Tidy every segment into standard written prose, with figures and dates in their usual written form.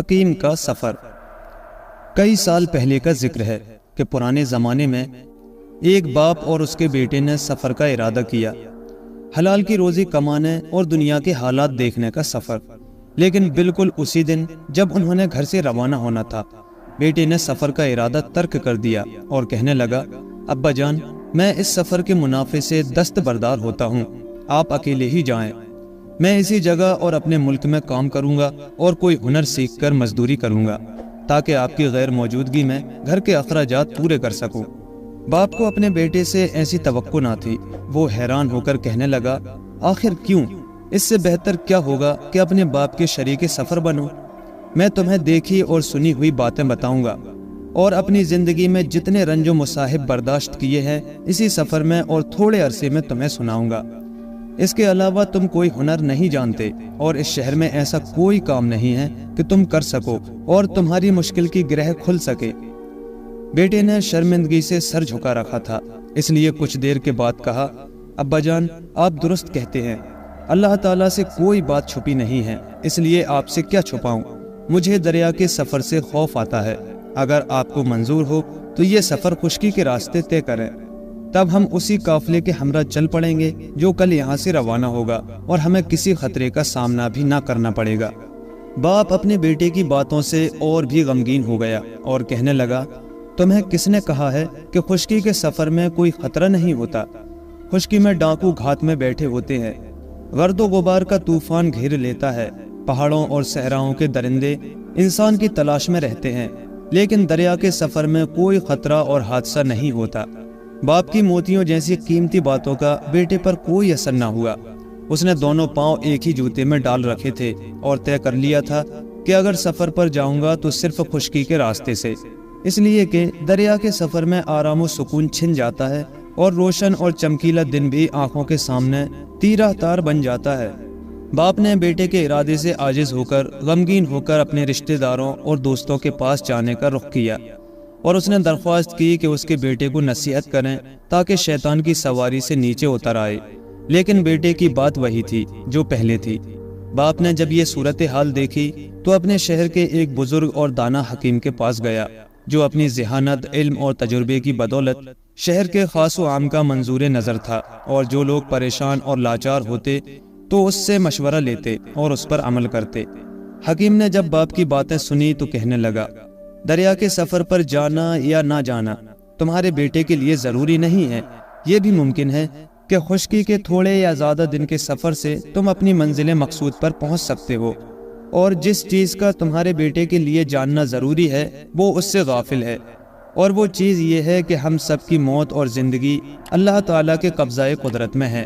حکیم کا سفر۔ کئی سال پہلے کا ذکر ہے کہ پرانے زمانے میں ایک باپ اور اس کے بیٹے نے سفر کا ارادہ کیا، حلال کی روزی کمانے اور دنیا کے حالات دیکھنے کا سفر۔ لیکن بالکل اسی دن جب انہوں نے گھر سے روانہ ہونا تھا، بیٹے نے سفر کا ارادہ ترک کر دیا اور کہنے لگا، ابا جان، میں اس سفر کے منافع سے دستبردار ہوتا ہوں، آپ اکیلے ہی جائیں، میں اسی جگہ اور اپنے ملک میں کام کروں گا اور کوئی ہنر سیکھ کر مزدوری کروں گا تاکہ آپ کی غیر موجودگی میں گھر کے اخراجات پورے کر سکوں۔ باپ کو اپنے بیٹے سے ایسی توقع نہ تھی۔ وہ حیران ہو کر کہنے لگا، آخر کیوں؟ اس سے بہتر کیا ہوگا کہ اپنے باپ کے شریک سفر بنو۔ میں تمہیں دیکھی اور سنی ہوئی باتیں بتاؤں گا اور اپنی زندگی میں جتنے رنج و مصائب برداشت کیے ہیں اسی سفر میں اور تھوڑے عرصے میں تمہیں سناؤں گا۔ اس کے علاوہ تم کوئی ہنر نہیں جانتے اور اس شہر میں ایسا کوئی کام نہیں ہے کہ تم کر سکو اور تمہاری مشکل کی گرہ کھل سکے۔ بیٹے نے شرمندگی سے سر جھکا رکھا تھا، اس لیے کچھ دیر کے بعد کہا، ابا جان، آپ درست کہتے ہیں، اللہ تعالیٰ سے کوئی بات چھپی نہیں ہے، اس لیے آپ سے کیا چھپاؤں۔ مجھے دریا کے سفر سے خوف آتا ہے، اگر آپ کو منظور ہو تو یہ سفر خشکی کے راستے طے کریں، تب ہم اسی قافلے کے ہمراہ چل پڑیں گے جو کل یہاں سے روانہ ہوگا اور ہمیں کسی خطرے کا سامنا بھی نہ کرنا پڑے گا۔ باپ اپنے بیٹے کی باتوں سے اور بھی غمگین ہو گیا اور کہنے لگا، تمہیں کس نے کہا ہے کہ خشکی کے سفر میں کوئی خطرہ نہیں ہوتا؟ خشکی میں ڈاکو گھات میں بیٹھے ہوتے ہیں، گرد و غبار کا طوفان گھیر لیتا ہے، پہاڑوں اور صحراؤں کے درندے انسان کی تلاش میں رہتے ہیں، لیکن دریا کے سفر میں کوئی خطرہ اور حادثہ نہیں ہوتا۔ باپ کی موتیوں جیسی قیمتی باتوں کا بیٹے پر کوئی اثر نہ ہوا۔ اس نے دونوں پاؤں ایک ہی جوتے میں ڈال رکھے تھے اور طے کر لیا تھا کہ اگر سفر پر جاؤں گا تو صرف خشکی کے راستے سے، اس لیے کہ دریا کے سفر میں آرام و سکون چھن جاتا ہے اور روشن اور چمکیلا دن بھی آنکھوں کے سامنے تیرہ تار بن جاتا ہے۔ باپ نے بیٹے کے ارادے سے عاجز ہو کر غمگین ہو کر اپنے رشتہ داروں اور دوستوں کے پاس جانے کا رخ کیا اور اس نے درخواست کی کہ اس کے بیٹے کو نصیحت کریں تاکہ شیطان کی سواری سے نیچے اتر آئے، لیکن بیٹے کی بات وہی تھی جو پہلے تھی۔ باپ نے جب یہ صورتحال دیکھی تو اپنے شہر کے ایک بزرگ اور دانا حکیم کے پاس گیا جو اپنی ذہانت، علم اور تجربے کی بدولت شہر کے خاص و عام کا منظور نظر تھا، اور جو لوگ پریشان اور لاچار ہوتے تو اس سے مشورہ لیتے اور اس پر عمل کرتے۔ حکیم نے جب باپ کی باتیں سنی تو کہنے لگا، دریا کے سفر پر جانا یا نہ جانا تمہارے بیٹے کے لیے ضروری نہیں ہے۔ یہ بھی ممکن ہے کہ خشکی کے تھوڑے یا زیادہ دن کے سفر سے تم اپنی منزل مقصود پر پہنچ سکتے ہو، اور جس چیز کا تمہارے بیٹے کے لیے جاننا ضروری ہے وہ اس سے غافل ہے، اور وہ چیز یہ ہے کہ ہم سب کی موت اور زندگی اللہ تعالیٰ کے قبضۂ قدرت میں ہے۔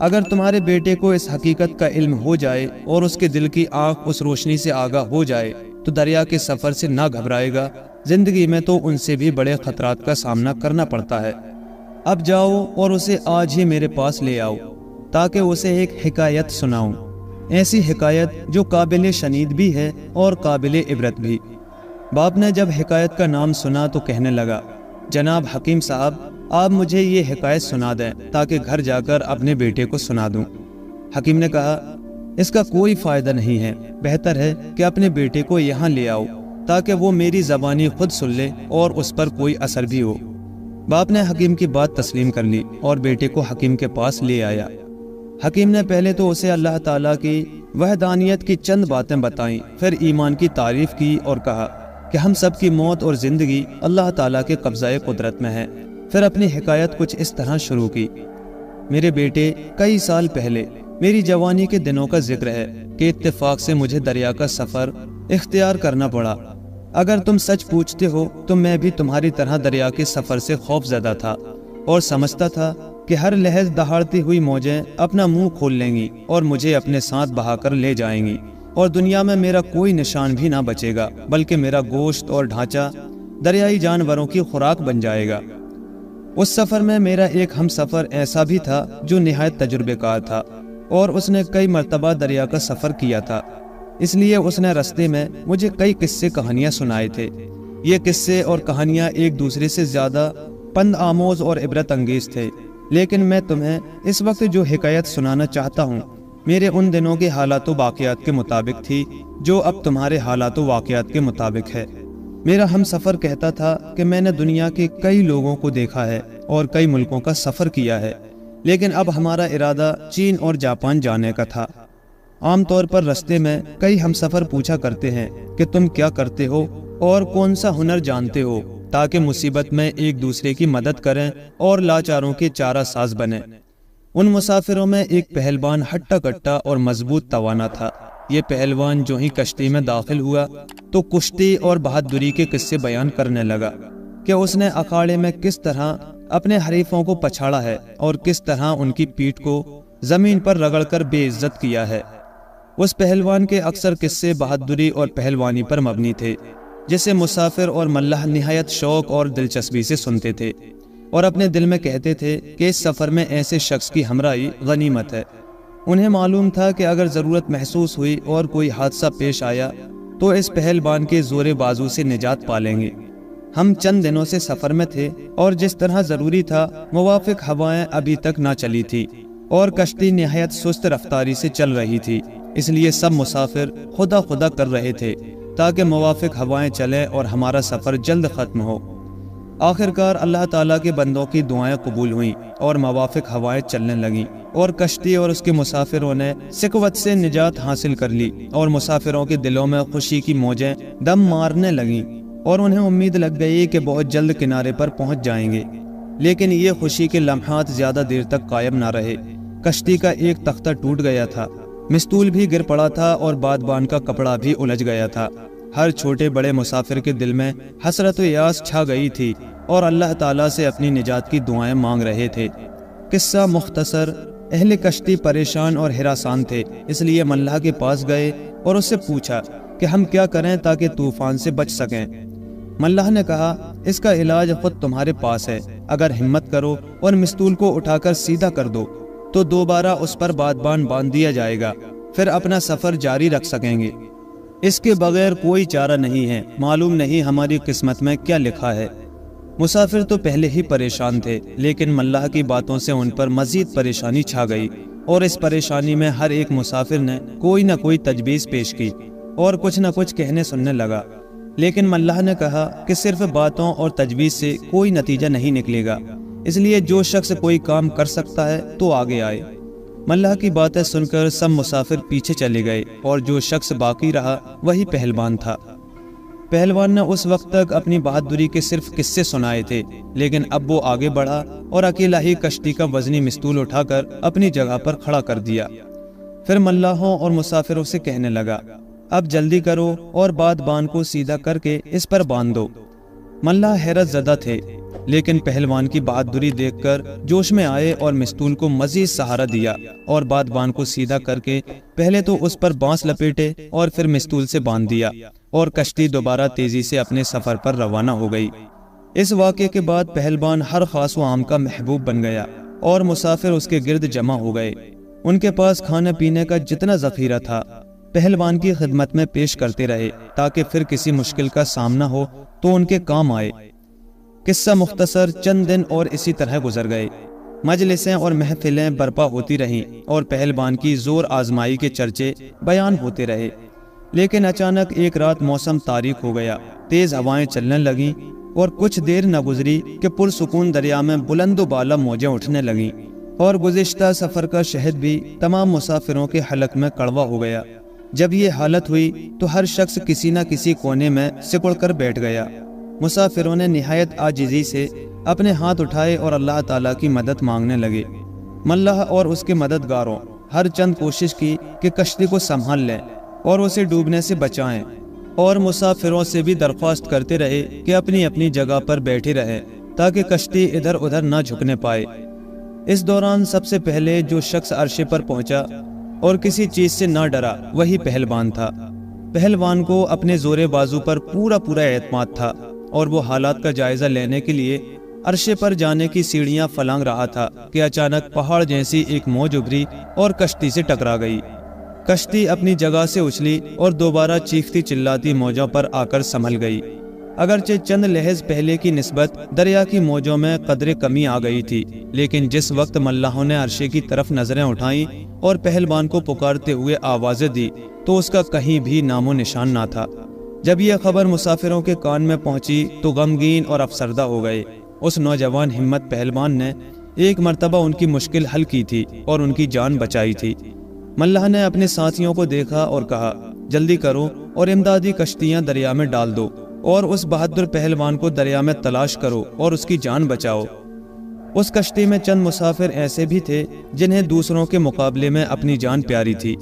اگر تمہارے بیٹے کو اس حقیقت کا علم ہو جائے اور اس کے دل کی آنکھ اس روشنی سے آگاہ ہو جائے تو دریا کے سفر سے نہ گھبرائے گا۔ زندگی میں تو ان سے بھی بڑے خطرات کا سامنا کرنا پڑتا ہے۔ اب جاؤ اور اسے آج ہی میرے پاس لے آؤ تاکہ اسے ایک حکایت سناؤں، ایسی حکایت جو قابل شنید بھی ہے اور قابل عبرت بھی۔ باپ نے جب حکایت کا نام سنا تو کہنے لگا، جناب حکیم صاحب، آپ مجھے یہ حکایت سنا دیں تاکہ گھر جا کر اپنے بیٹے کو سنا دوں۔ حکیم نے کہا، اس کا کوئی فائدہ نہیں ہے، بہتر ہے کہ اپنے بیٹے کو یہاں لے آؤ تاکہ وہ میری زبانی خود سن لے اور اس پر کوئی اثر بھی ہو۔ باپ نے حکیم کی بات تسلیم کر لی اور بیٹے کو حکیم کے پاس لے آیا۔ حکیم نے پہلے تو اسے اللہ تعالیٰ کی وحدانیت کی چند باتیں بتائیں، پھر ایمان کی تعریف کی اور کہا کہ ہم سب کی موت اور زندگی اللہ تعالیٰ کے قبضۂ قدرت میں ہے۔ پھر اپنی حکایت کچھ اس طرح شروع کی، میرے بیٹے، کئی سال پہلے میری جوانی کے دنوں کا ذکر ہے کہ اتفاق سے مجھے دریا کا سفر اختیار کرنا پڑا۔ اگر تم سچ پوچھتے ہو تو میں بھی تمہاری طرح دریا کے سفر سے خوف زدہ تھا اور سمجھتا تھا کہ ہر لحظ دہاڑتی ہوئی موجیں اپنا منہ کھول لیں گی اور مجھے اپنے ساتھ بہا کر لے جائیں گی، اور دنیا میں میرا کوئی نشان بھی نہ بچے گا، بلکہ میرا گوشت اور ڈھانچہ دریائی جانوروں کی خوراک بن جائے گا۔ اس سفر میں میرا ایک ہم سفر ایسا بھی تھا جو نہایت تجربے کار تھا، اور اس نے کئی مرتبہ دریا کا سفر کیا تھا، اس لیے اس نے رستے میں مجھے کئی قصے کہانیاں سنائے تھے۔ یہ قصے اور کہانیاں ایک دوسرے سے زیادہ پند آموز اور عبرت انگیز تھے، لیکن میں تمہیں اس وقت جو حکایت سنانا چاہتا ہوں میرے ان دنوں کے حالات و واقعات کے مطابق تھی جو اب تمہارے حالات و واقعات کے مطابق ہے۔ میرا ہم سفر کہتا تھا کہ میں نے دنیا کے کئی لوگوں کو دیکھا ہے اور کئی ملکوں کا سفر کیا ہے، لیکن اب ہمارا ارادہ چین اور جاپان جانے کا تھا۔ عام طور پر رستے میں کئی ہم سفر پوچھا کرتے ہیں کہ تم کیا کرتے ہو اور کون سا ہنر جانتے ہو، تاکہ مصیبت میں ایک دوسرے کی مدد کریں اور لاچاروں کے چارہ ساز بنیں۔ ان مسافروں میں ایک پہلوان ہٹا کٹا اور مضبوط توانا تھا۔ یہ پہلوان جو ہی کشتی میں داخل ہوا تو کشتی اور بہادری کے قصے بیان کرنے لگا کہ اس نے اکھاڑے میں کس طرح اپنے حریفوں کو پچھاڑا ہے اور کس طرح ان کی پیٹھ کو زمین پر رگڑ کر بے عزت کیا ہے۔ اس پہلوان کے اکثر قصے بہادری اور پہلوانی پر مبنی تھے، جسے مسافر اور ملح نہایت شوق اور دلچسپی سے سنتے تھے اور اپنے دل میں کہتے تھے کہ اس سفر میں ایسے شخص کی ہمراہی غنیمت ہے۔ انہیں معلوم تھا کہ اگر ضرورت محسوس ہوئی اور کوئی حادثہ پیش آیا تو اس پہلوان کے زور بازو سے نجات پا لیں گے۔ ہم چند دنوں سے سفر میں تھے اور جس طرح ضروری تھا موافق ہوائیں ابھی تک نہ چلی تھی اور کشتی نہایت سست رفتاری سے چل رہی تھی، اس لیے سب مسافر خدا خدا کر رہے تھے تاکہ موافق ہوائیں چلیں اور ہمارا سفر جلد ختم ہو۔ آخرکار اللہ تعالیٰ کے بندوں کی دعائیں قبول ہوئیں اور موافق ہوائیں چلنے لگیں اور کشتی اور اس کے مسافروں نے سکوت سے نجات حاصل کر لی اور مسافروں کے دلوں میں خوشی کی موجیں دم مارنے لگیں اور انہیں امید لگ گئی کہ بہت جلد کنارے پر پہنچ جائیں گے۔ لیکن یہ خوشی کے لمحات زیادہ دیر تک قائم نہ رہے۔ کشتی کا ایک تختہ ٹوٹ گیا تھا، مستول بھی گر پڑا تھا اور بادبان کا کپڑا بھی الجھ گیا تھا۔ ہر چھوٹے بڑے مسافر کے دل میں حسرت و یاس چھا گئی تھی اور اللہ تعالیٰ سے اپنی نجات کی دعائیں مانگ رہے تھے۔ قصہ مختصر، اہل کشتی پریشان اور ہراسان تھے، اس لیے ملح کے پاس گئے اور اس سے پوچھا کہ ہم کیا کریں تاکہ طوفان سے بچ سکیں۔ ملح نے کہا، اس کا علاج خود تمہارے پاس ہے۔ اگر ہمت کرو اور مستول کو اٹھا کر سیدھا کر دو تو دوبارہ اس پر بادبان باندھ دیا جائے گا، پھر اپنا سفر جاری رکھ سکیں گے۔ اس کے بغیر کوئی چارہ نہیں ہے، معلوم نہیں ہماری قسمت میں کیا لکھا ہے۔ مسافر تو پہلے ہی پریشان تھے، لیکن ملح کی باتوں سے ان پر مزید پریشانی چھا گئی اور اس پریشانی میں ہر ایک مسافر نے کوئی نہ کوئی تجویز پیش کی اور کچھ نہ کچھ کہنے سننے لگا۔ لیکن ملح نے کہا کہ صرف باتوں اور تجویز سے کوئی نتیجہ نہیں نکلے گا، اس لیے جو شخص کوئی کام کر سکتا ہے تو آگے آئے۔ ملح کی باتیں سن کر سب مسافر پیچھے چلے گئے اور جو شخص باقی رہا وہی پہلوان تھا۔ پہلوان نے اس وقت تک اپنی بہادری کے صرف قصے سنائے تھے، لیکن اب وہ آگے بڑھا اور اکیلا ہی کشتی کا وزنی مستول اٹھا کر اپنی جگہ پر کھڑا کر دیا۔ پھر ملاحوں اور مسافروں سے کہنے لگا، اب جلدی کرو اور بادبان کو سیدھا کر کے اس پر باندھ دو۔ ملاح حیرت زدہ تھے، لیکن پہلوان کی بہادری دیکھ کر جوش میں آئے اور مستول کو مزید سہارا دیا اور بادبان کو سیدھا کر کے پہلے تو اس پر بانس لپیٹے اور پھر مستول سے باندھ دیا اور کشتی دوبارہ تیزی سے اپنے سفر پر روانہ ہو گئی۔ اس واقعے کے بعد پہلوان ہر خاص و عام کا محبوب بن گیا اور مسافر اس کے گرد جمع ہو گئے۔ ان کے پاس کھانے پینے کا جتنا ذخیرہ تھا پہلوان کی خدمت میں پیش کرتے رہے تاکہ پھر کسی مشکل کا سامنا ہو تو ان کے کام آئے۔ قصہ مختصر، چند دن اور اسی طرح گزر گئے۔ مجلسیں اور محفلیں برپا ہوتی رہیں اور پہلوان کی زور آزمائی کے چرچے بیان ہوتے رہے۔ لیکن اچانک ایک رات موسم تاریک ہو گیا، تیز ہوائیں چلنے لگیں اور کچھ دیر نہ گزری کہ پرسکون دریا میں بلند و بالا موجیں اٹھنے لگیں اور گزشتہ سفر کا شہد بھی تمام مسافروں کے حلق میں کڑوا ہو گیا۔ جب یہ حالت ہوئی تو ہر شخص کسی نہ کسی کونے میں سکڑ کر بیٹھ گیا۔ مسافروں نے نہایت عاجزی سے اپنے ہاتھ اٹھائے اور اللہ تعالیٰ کی مدد مانگنے لگے۔ ملح اور اس کے مددگاروں ہر چند کوشش کی کہ کشتی کو سنبھال لیں اور اسے ڈوبنے سے بچائیں، اور مسافروں سے بھی درخواست کرتے رہے کہ اپنی اپنی جگہ پر بیٹھے رہیں تاکہ کشتی ادھر ادھر نہ جھکنے پائے۔ اس دوران سب سے پہلے جو شخص عرشے پر پہنچا اور کسی چیز سے نہ ڈرا وہی پہلوان تھا۔ پہلوان کو اپنے زور بازو پر پورا اعتماد تھا اور وہ حالات کا جائزہ لینے کے لیے عرشے پر جانے کی سیڑھیاں فلانگ رہا تھا کہ اچانک پہاڑ جیسی ایک موج ابھری اور کشتی سے ٹکرا گئی۔ کشتی اپنی جگہ سے اچھلی اور دوبارہ چیختی چلاتی موجوں پر آ کر سنبھل گئی۔ اگرچہ چند لحظ پہلے کی نسبت دریا کی موجوں میں قدرے کمی آ گئی تھی، لیکن جس وقت ملاحوں نے عرشے کی طرف نظریں اٹھائیں اور پہلوان کو پکارتے ہوئے آوازیں دی تو اس کا کہیں بھی نام و نشان نہ تھا۔ جب یہ خبر مسافروں کے کان میں پہنچی تو غمگین اور افسردہ ہو گئے۔ اس نوجوان ہمت پہلوان نے ایک مرتبہ ان کی مشکل حل کی تھی اور ان کی جان بچائی تھی۔ ملاح نے اپنے ساتھیوں کو دیکھا اور کہا، جلدی کرو اور امدادی کشتیاں دریا میں ڈال دو اور اس بہادر پہلوان کو دریا میں تلاش کرو اور اس کی جان بچاؤ۔ اس کشتی میں چند مسافر ایسے بھی تھے جنہیں دوسروں کے مقابلے میں اپنی جان پیاری تھی،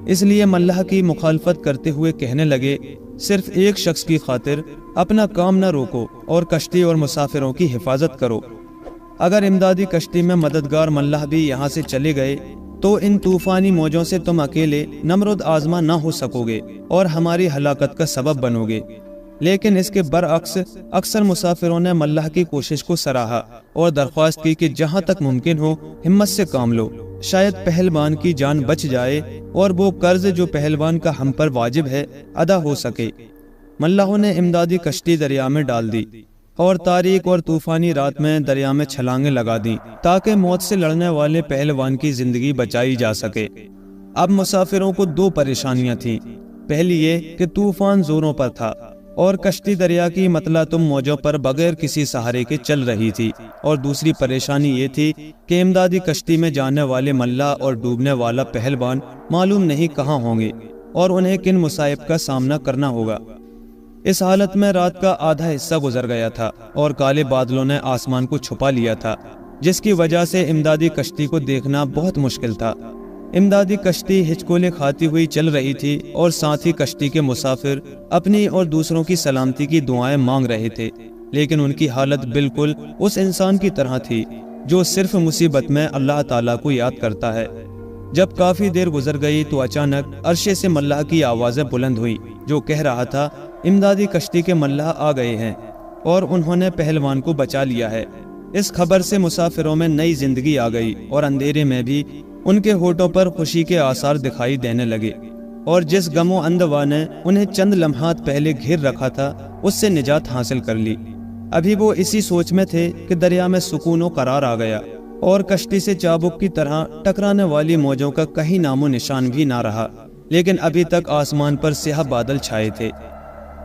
اس لیے ملاح کی مخالفت کرتے ہوئے کہنے لگے، صرف ایک شخص کی خاطر اپنا کام نہ روکو اور کشتی اور مسافروں کی حفاظت کرو۔ اگر امدادی کشتی میں مددگار ملاح بھی یہاں سے چلے گئے تو ان طوفانی موجوں سے تم اکیلے نمرود آزما نہ ہو سکو گے اور ہماری ہلاکت کا سبب بنو گے۔ لیکن اس کے برعکس اکثر مسافروں نے ملاح کی کوشش کو سراہا اور درخواست کی کہ جہاں تک ممکن ہو ہمت سے کام لو، شاید پہلوان کی جان بچ جائے اور وہ قرض جو پہلوان کا ہم پر واجب ہے ادا ہو سکے۔ ملاحوں نے امدادی کشتی دریا میں ڈال دی اور تاریک اور طوفانی رات میں دریا میں چھلانگیں لگا دیں تاکہ موت سے لڑنے والے پہلوان کی زندگی بچائی جا سکے۔ اب مسافروں کو دو پریشانیاں تھیں، پہلی یہ کہ طوفان زوروں پر تھا اور کشتی دریا کی مطلع تم موجوں پر بغیر کسی سہارے کے چل رہی تھی، اور دوسری پریشانی یہ تھی کہ امدادی کشتی میں جانے والے ملاح اور ڈوبنے والا پہلوان معلوم نہیں کہاں ہوں گے اور انہیں کن مصائب کا سامنا کرنا ہوگا۔ اس حالت میں رات کا آدھا حصہ گزر گیا تھا اور کالے بادلوں نے آسمان کو چھپا لیا تھا، جس کی وجہ سے امدادی کشتی کو دیکھنا بہت مشکل تھا۔ امدادی کشتی ہچکولے کھاتی ہوئی چل رہی تھی اور ساتھ ہی کشتی کے مسافر اپنی اور دوسروں کی سلامتی کی دعائیں مانگ رہے تھے، لیکن ان کی حالت بالکل اس انسان کی طرح تھی جو صرف مصیبت میں اللہ تعالیٰ کو یاد کرتا ہے۔ جب کافی دیر گزر گئی تو اچانک عرشے سے ملاح کی آوازیں بلند ہوئیں جو کہہ رہا تھا، امدادی کشتی کے ملاح آ گئے ہیں اور انہوں نے پہلوان کو بچا لیا ہے۔ اس خبر سے مسافروں میں نئی زندگی آ گئی اور اندھیرے میں بھی ان کے ہونٹوں پر خوشی کے آثار دکھائی دینے لگے، اور جس غم و اندوہ نے انہیں چند لمحات پہلے گھیر رکھا تھا اس سے نجات حاصل کر لی۔ ابھی وہ اسی سوچ میں تھے کہ دریا میں سکون و قرار آ گیا اور کشتی سے چابک کی طرح ٹکرانے والی موجوں کا کہیں نام و نشان بھی نہ رہا، لیکن ابھی تک آسمان پر سیاہ بادل چھائے تھے۔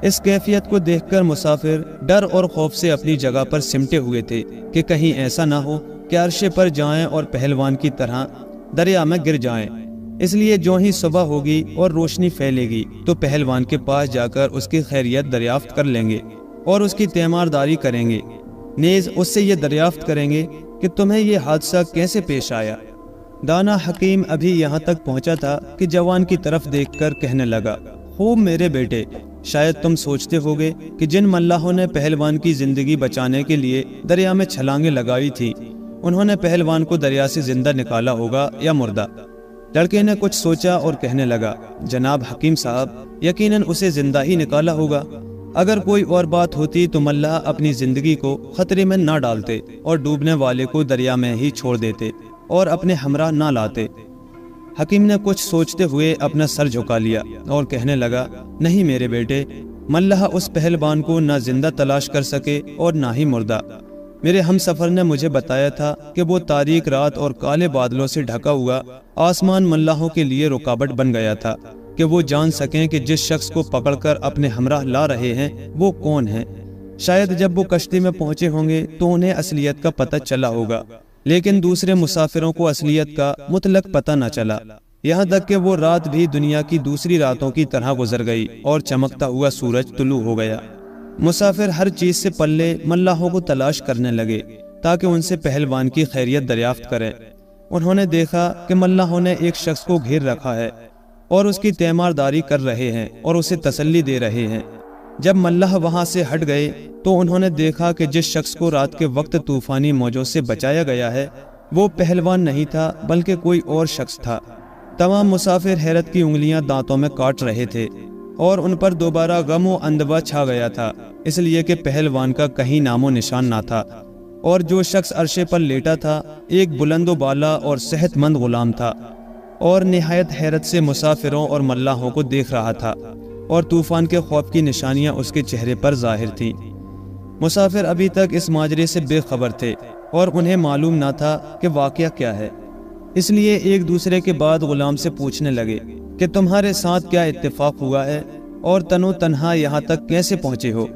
اس کیفیت کو دیکھ کر مسافر ڈر اور خوف سے اپنی جگہ پر سمٹے ہوئے تھے کہ کہیں ایسا نہ ہو کہ عرشے پر جائیں اور پہلوان کی طرح دریا میں گر جائیں۔ اس لیے جو ہی صبح ہوگی اور روشنی پھیلے گی تو پہلوان کے پاس جا کر اس کی خیریت دریافت کر لیں گے اور اس کی تیمارداری کریں گے، نیز اس سے یہ دریافت کریں گے کہ تمہیں یہ حادثہ کیسے پیش آیا۔ دانا حکیم ابھی یہاں تک پہنچا تھا کہ جوان کی طرف دیکھ کر کہنے لگا، خوب میرے بیٹے، شاید تم سوچتے ہوگے کہ جن ملاحوں نے پہلوان کی زندگی بچانے کے لیے دریا میں چھلانگیں لگائی تھی انہوں نے پہلوان کو دریا سے زندہ نکالا ہوگا یا مردہ۔ لڑکے نے کچھ سوچا اور کہنے لگا، جناب حکیم صاحب، یقیناً اسے زندہ ہی نکالا ہوگا۔ اگر کوئی اور بات ہوتی تو ملاح اپنی زندگی کو خطرے میں نہ ڈالتے اور ڈوبنے والے کو دریا میں ہی چھوڑ دیتے اور اپنے ہمراہ نہ لاتے۔ حکیم نے کچھ سوچتے ہوئے اپنا سر جھکا لیا اور کہنے لگا، نہیں میرے بیٹے، ملاح اس پہلوان کو نہ زندہ تلاش کر سکے اور نہ ہی مردہ۔ میرے ہم سفر نے مجھے بتایا تھا کہ وہ تاریک رات اور کالے بادلوں سے ڈھکا ہوا آسمان ملاحوں کے لیے رکاوٹ بن گیا تھا کہ وہ جان سکیں کہ جس شخص کو پکڑ کر اپنے ہمراہ لا رہے ہیں وہ کون ہے۔ شاید جب وہ کشتی میں پہنچے ہوں گے تو انہیں اصلیت کا پتہ چلا ہوگا، لیکن دوسرے مسافروں کو اصلیت کا مطلق پتہ نہ چلا، یہاں تک کہ وہ رات بھی دنیا کی دوسری راتوں کی طرح گزر گئی اور چمکتا ہوا سورج طلوع ہو گیا۔ مسافر ہر چیز سے پلے ملاحوں کو تلاش کرنے لگے تاکہ ان سے پہلوان کی خیریت دریافت کریں۔ انہوں نے دیکھا کہ ملاحوں نے ایک شخص کو گھیر رکھا ہے اور اس کی تیمارداری کر رہے ہیں اور اسے تسلی دے رہے ہیں۔ جب ملاح وہاں سے ہٹ گئے تو انہوں نے دیکھا کہ جس شخص کو رات کے وقت طوفانی موجوں سے بچایا گیا ہے وہ پہلوان نہیں تھا بلکہ کوئی اور شخص تھا۔ تمام مسافر حیرت کی انگلیاں دانتوں میں کاٹ رہے تھے اور ان پر دوبارہ غم و اندوہ چھا گیا تھا، اس لیے کہ پہلوان کا کہیں نام و نشان نہ تھا، اور جو شخص عرشے پر لیٹا تھا ایک بلند و بالا اور صحت مند غلام تھا اور نہایت حیرت سے مسافروں اور ملاحوں کو دیکھ رہا تھا۔ اور طوفان کے خوف کی نشانیاں اس کے چہرے پر ظاہر تھیں۔ مسافر ابھی تک اس ماجرے سے بے خبر تھے اور انہیں معلوم نہ تھا کہ واقعہ کیا ہے، اس لیے ایک دوسرے کے بعد غلام سے پوچھنے لگے کہ تمہارے ساتھ کیا اتفاق ہوا ہے اور تنو تنہا یہاں تک کیسے پہنچے ہو؟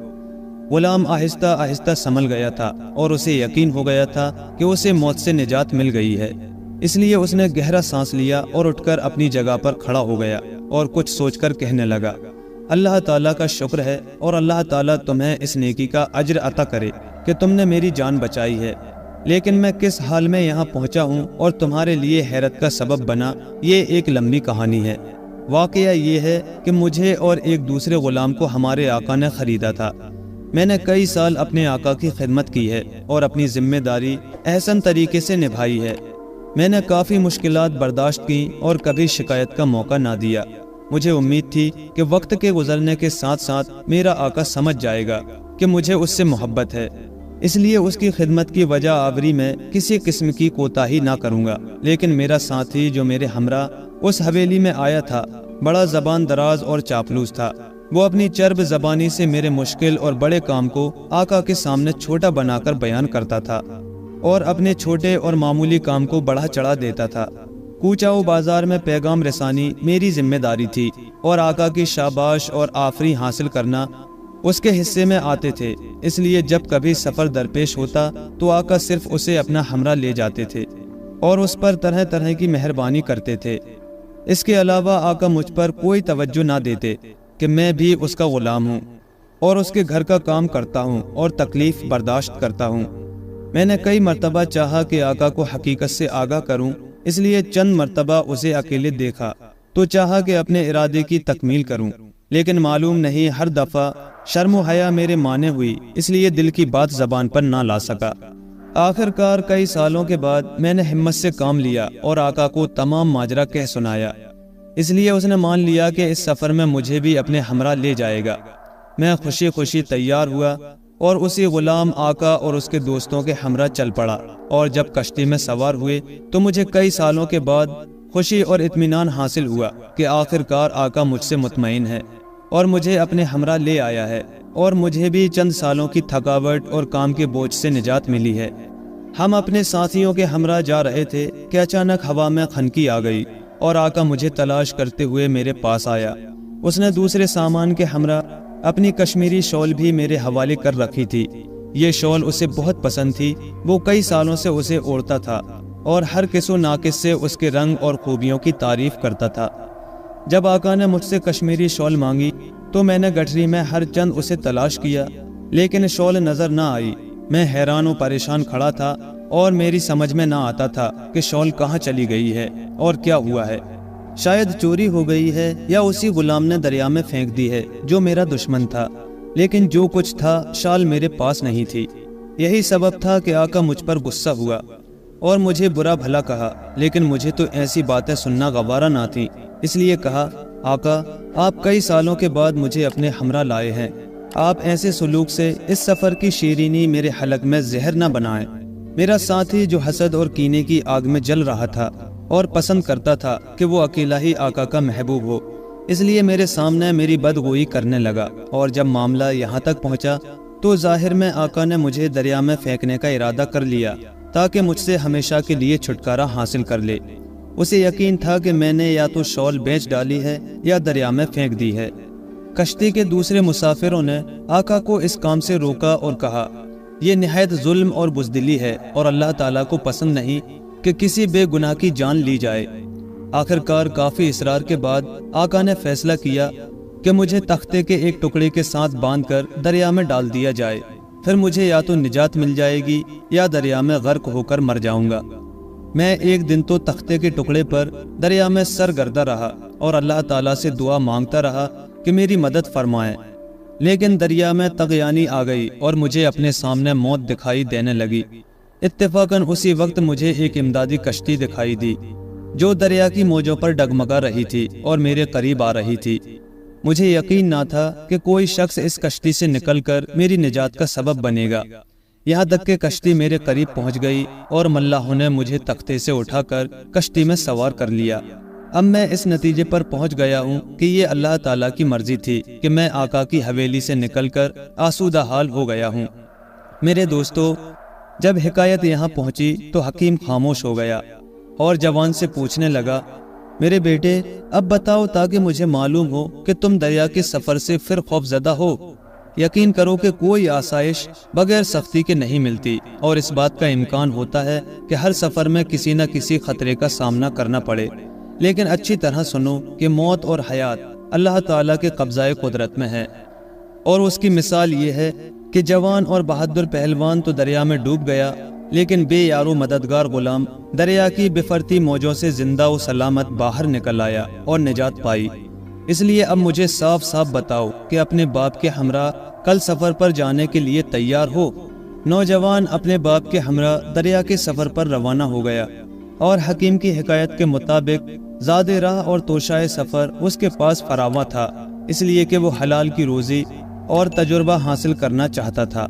غلام آہستہ آہستہ سنبھل گیا تھا اور اسے یقین ہو گیا تھا کہ اسے موت سے نجات مل گئی ہے، اس لیے اس نے گہرا سانس لیا اور اٹھ کر اپنی جگہ پر کھڑا ہو گیا اور کچھ سوچ کر کہنے لگا، اللہ تعالیٰ کا شکر ہے اور اللہ تعالیٰ تمہیں اس نیکی کا اجر عطا کرے کہ تم نے میری جان بچائی ہے، لیکن میں کس حال میں یہاں پہنچا ہوں اور تمہارے لیے حیرت کا سبب بنا، یہ ایک لمبی کہانی ہے۔ واقعہ یہ ہے کہ مجھے اور ایک دوسرے غلام کو ہمارے آقا نے خریدا تھا۔ میں نے کئی سال اپنے آقا کی خدمت کی ہے اور اپنی ذمہ داری احسن طریقے سے نبھائی ہے۔ میں نے کافی مشکلات برداشت کی اور کبھی شکایت کا موقع نہ دیا۔ مجھے امید تھی کہ وقت کے گزرنے کے ساتھ ساتھ میرا آقا سمجھ جائے گا کہ مجھے اس سے محبت ہے، اس لیے اس کی خدمت کی وجہ آوری میں کسی قسم کی کوتاہی نہ کروں گا۔ لیکن میرا ساتھی جو میرے ہمراہ اس حویلی میں آیا تھا بڑا زبان دراز اور چاپلوس تھا۔ وہ اپنی چرب زبانی سے میرے مشکل اور بڑے کام کو آقا کے سامنے چھوٹا بنا کر بیان کرتا تھا اور اپنے چھوٹے اور معمولی کام کو بڑھا چڑھا دیتا تھا۔ کوچہ و بازار میں پیغام رسانی میری ذمہ داری تھی اور آقا کی شاباش اور آفرین حاصل کرنا اس کے حصے میں آتے تھے، اس لیے جب کبھی سفر درپیش ہوتا تو آقا صرف اسے اپنا ہمراہ لے جاتے تھے اور اس پر طرح طرح کی مہربانی کرتے تھے۔ اس کے علاوہ آقا مجھ پر کوئی توجہ نہ دیتے کہ میں بھی اس کا غلام ہوں اور اس کے گھر کا کام کرتا ہوں اور تکلیف برداشت کرتا ہوں۔ میں نے کئی مرتبہ چاہا کہ آقا کو حقیقت سے آگاہ کروں، اس لیے چند مرتبہ اسے اکیلے دیکھا تو چاہا کہ اپنے ارادے کی تکمیل کروں، لیکن معلوم نہیں ہر دفعہ شرم و حیا میرے مانے ہوئی، اس لیے دل کی بات زبان پر نہ لا سکا۔ آخر کار کئی سالوں کے بعد میں نے ہمت سے کام لیا اور آقا کو تمام ماجرا کہہ سنایا، اس لیے اس نے مان لیا کہ اس سفر میں مجھے بھی اپنے ہمراہ لے جائے گا۔ میں خوشی خوشی تیار ہوا اور اسی غلام آقا اور اس کے دوستوں کے ہمراہ چل پڑا، اور جب کشتی میں سوار ہوئے تو مجھے کئی سالوں کے بعد خوشی اور اطمینان حاصل ہوا کہ آخر کار آقا مجھ سے مطمئن ہے اور مجھے اپنے ہمراہ لے آیا ہے، اور مجھے بھی چند سالوں کی تھکاوٹ اور کام کے بوجھ سے نجات ملی ہے۔ ہم اپنے ساتھیوں کے ہمراہ جا رہے تھے کہ اچانک ہوا میں خنکی آ گئی اور آقا مجھے تلاش کرتے ہوئے میرے پاس آیا۔ اس نے دوسرے سامان کے ہمراہ اپنی کشمیری شال بھی میرے حوالے کر رکھی تھی۔ یہ شال اسے بہت پسند تھی، وہ کئی سالوں سے اسے اوڑھتا تھا اور ہر کس و ناقص سے اس کے رنگ اور خوبیوں کی تعریف کرتا تھا۔ جب آقا نے مجھ سے کشمیری شال مانگی تو میں نے گٹھری میں ہر چند اسے تلاش کیا، لیکن شال نظر نہ آئی۔ میں حیران و پریشان کھڑا تھا اور میری سمجھ میں نہ آتا تھا کہ شال کہاں چلی گئی ہے اور کیا ہوا ہے۔ شاید چوری ہو گئی ہے یا اسی غلام نے دریا میں پھینک دی ہے جو میرا دشمن تھا، لیکن جو کچھ تھا شال میرے پاس نہیں تھی۔ یہی سبب تھا کہ آقا مجھ پر غصہ ہوا اور مجھے برا بھلا کہا، لیکن مجھے تو ایسی باتیں سننا گوارا نہ تھی، اس لیے کہا، آقا آپ کئی سالوں کے بعد مجھے اپنے ہمراہ لائے ہیں، آپ ایسے سلوک سے اس سفر کی شیرینی میرے حلق میں زہر نہ بنائیں۔ میرا ساتھی جو حسد اور کینے کی آگ میں جل رہا تھا اور پسند کرتا تھا کہ وہ اکیلا ہی آقا کا محبوب ہو، اس لیے میرے سامنے میری بدگوئی کرنے لگا، اور جب معاملہ یہاں تک پہنچا تو ظاہر میں آقا نے مجھے دریا میں پھینکنے کا ارادہ کر لیا تاکہ مجھ سے ہمیشہ کے لیے چھٹکارا حاصل کر لے۔ اسے یقین تھا کہ میں نے یا تو شال بیچ ڈالی ہے یا دریا میں پھینک دی ہے۔ کشتی کے دوسرے مسافروں نے آقا کو اس کام سے روکا اور کہا، یہ نہایت ظلم اور بزدلی ہے اور اللہ تعالیٰ کو پسند نہیں کہ کسی بے گناہ کی جان لی جائے۔ آخر کار کافی اصرار کے بعد آقا نے فیصلہ کیا کہ مجھے تختے کے ایک ٹکڑے کے ساتھ باندھ کر دریا میں ڈال دیا جائے، پھر مجھے یا تو نجات مل جائے گی یا دریا میں غرق ہو کر مر جاؤں گا۔ میں ایک دن تو تختے کے ٹکڑے پر دریا میں سرگردہ رہا اور اللہ تعالیٰ سے دعا مانگتا رہا کہ میری مدد فرمائے، لیکن دریا میں طغیانی آ گئی اور مجھے اپنے سامنے موت دکھائی دینے لگی۔ اتفاقاً اسی وقت مجھے ایک امدادی کشتی دکھائی دی جو دریا کی موجوں پر ڈگمگا رہی تھی اور میرے قریب آ رہی تھی۔ مجھے یقین نہ تھا کہ کوئی شخص اس کشتی سے نکل کر میری نجات کا سبب بنے گا، یہاں تک کہ کشتی میرے قریب پہنچ گئی اور ملاحوں نے مجھے تختے سے اٹھا کر کشتی میں سوار کر لیا۔ اب میں اس نتیجے پر پہنچ گیا ہوں کہ یہ اللہ تعالیٰ کی مرضی تھی کہ میں آقا کی حویلی سے نکل کر آسودہ حال ہو گیا ہوں۔ میرے دوستو، جب حکایت یہاں پہنچی تو حکیم خاموش ہو گیا اور جوان سے پوچھنے لگا، میرے بیٹے اب بتاؤ تاکہ مجھے معلوم ہو کہ تم دریا کے سفر سے پھر خوف زدہ ہو۔ یقین کرو کہ کوئی آسائش بغیر سختی کے نہیں ملتی، اور اس بات کا امکان ہوتا ہے کہ ہر سفر میں کسی نہ کسی خطرے کا سامنا کرنا پڑے، لیکن اچھی طرح سنو کہ موت اور حیات اللہ تعالیٰ کے قبضہ قدرت میں ہے۔ اور اس کی مثال یہ ہے کہ جوان اور بہادر پہلوان تو دریا میں ڈوب گیا، لیکن بے یار و مددگار غلام دریا کی بفرتی موجوں سے زندہ و سلامت باہر نکل آیا اور نجات پائی۔ اس لیے اب مجھے صاف صاف بتاؤ کہ اپنے باپ کے ہمراہ کل سفر پر جانے کے لیے تیار ہو۔ نوجوان اپنے باپ کے ہمراہ دریا کے سفر پر روانہ ہو گیا، اور حکیم کی حکایت کے مطابق زاد راہ اور توشائے سفر اس کے پاس فراواں تھا، اس لیے کہ وہ حلال کی روزی اور تجربہ حاصل کرنا چاہتا تھا۔